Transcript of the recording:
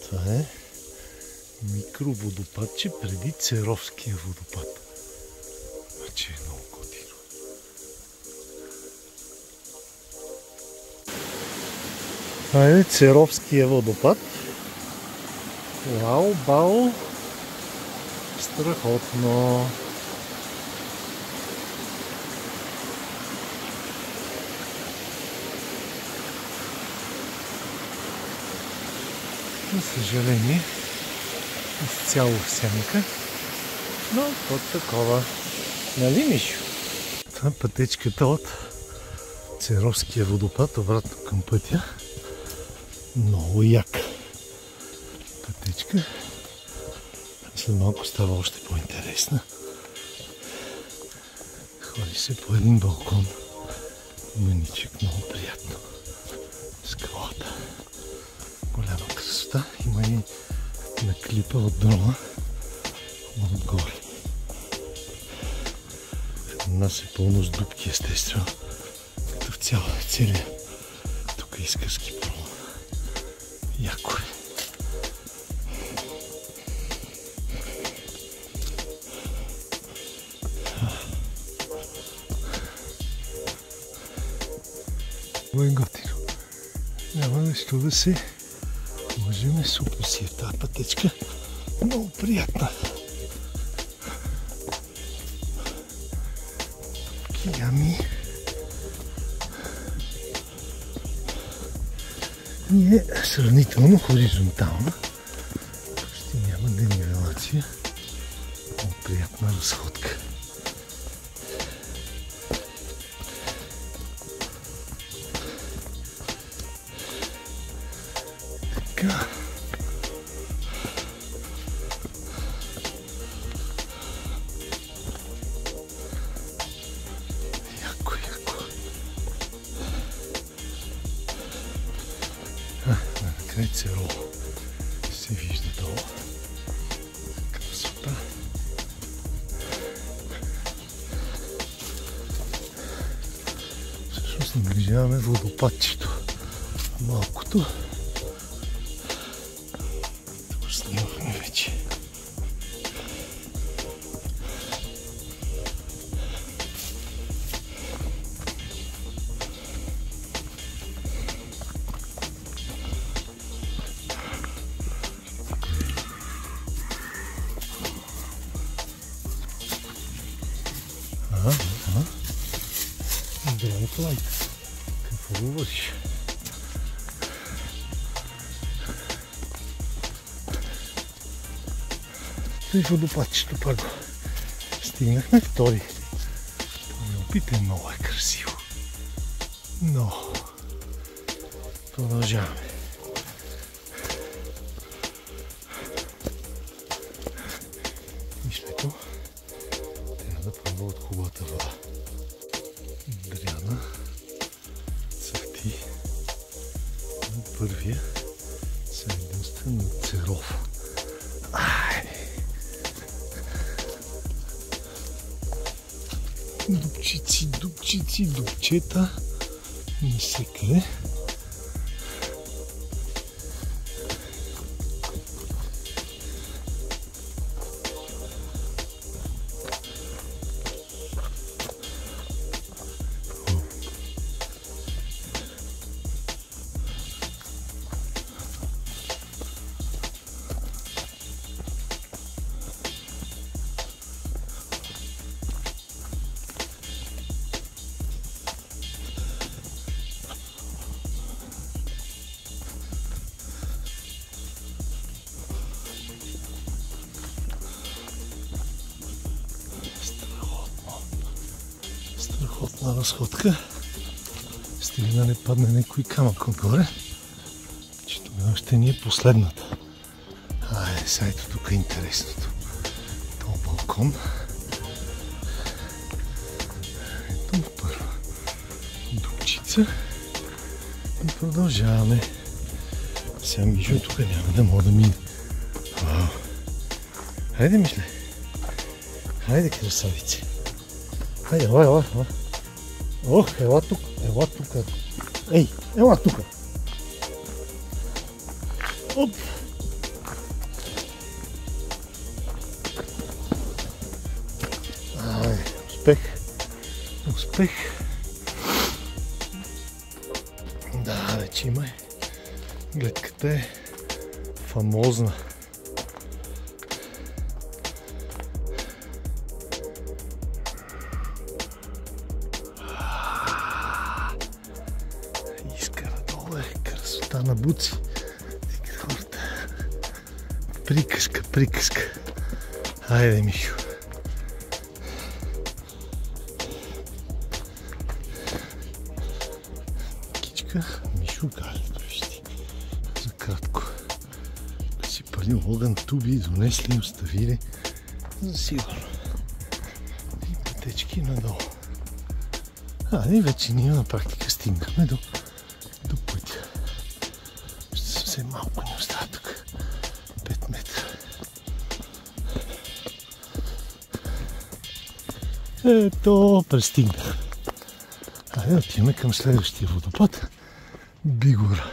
Това е микроводопадче преди Церовския водопад. Значи е много готино. Това е Церовския водопад. Вау, бао! Страхотно! За съжаление, изцяло в сянка, но под такова. Нали, Мишо? Това е пътечката от Церовския водопад, обратно към пътя. Много яка пътечка. След малко става още по-интересна. Ходи се по един балкон. Мъничък, много приятно. Скалата. Голяма красота. Има и на клипа от дрона отгоре. У нас е пълно с дупки, естествено. Като в целия тук изкърски пролом. Яко е. Много е готино. Няма нещо да се лъжиме, супер си е тази пътечка. Много приятна. Ями. И е сравнително хоризонтална. Почти няма денивелация. Много приятна разходка. Така. Накрай Церово се вижда долу. Красота. Всъщност наближаваме водопадчето. Малкото. Тук снимахме вече. Здравей, Клайд. Какво говориш? Той водопадчето пак го стигнахме. Втори. Опит е много красиво. Но продължаваме. Мишлето трябва да пробва от хубавата вода. Дряна, цъфти. Първия съединствен от Церов. Дупчици, дупчици, дупчета. Не се къде. Страхотна разходка. Стига да не падне някой камък отгоре, че тогава ще ни е последната. Айде, сега ето тук е интересното. Това балкон. Ето първа дупчица. И продължаваме. Сега Мишо тук няма да мога да мине. Хайде, Мишле. Хайде, красавице. Хайде, ела. Ох, ела тук. Ей, ела тук. Оп. успех. Да, вече има. Гледката е фамозна. Изкара долу е красота на буци. Хората. Приказка, приказка. Айде, Михо. Кичка, Мишо Гале, вижте. За кратко. Си палил огън, туби, донесли, оставили. За сигурно. И пътечки надолу. И вече ние на практика стигнахме до пътя. Ще съвсем малко ни остава тук. 5 метра. Ето, пристигнах. Отиваме към следващия водопад. Бигора.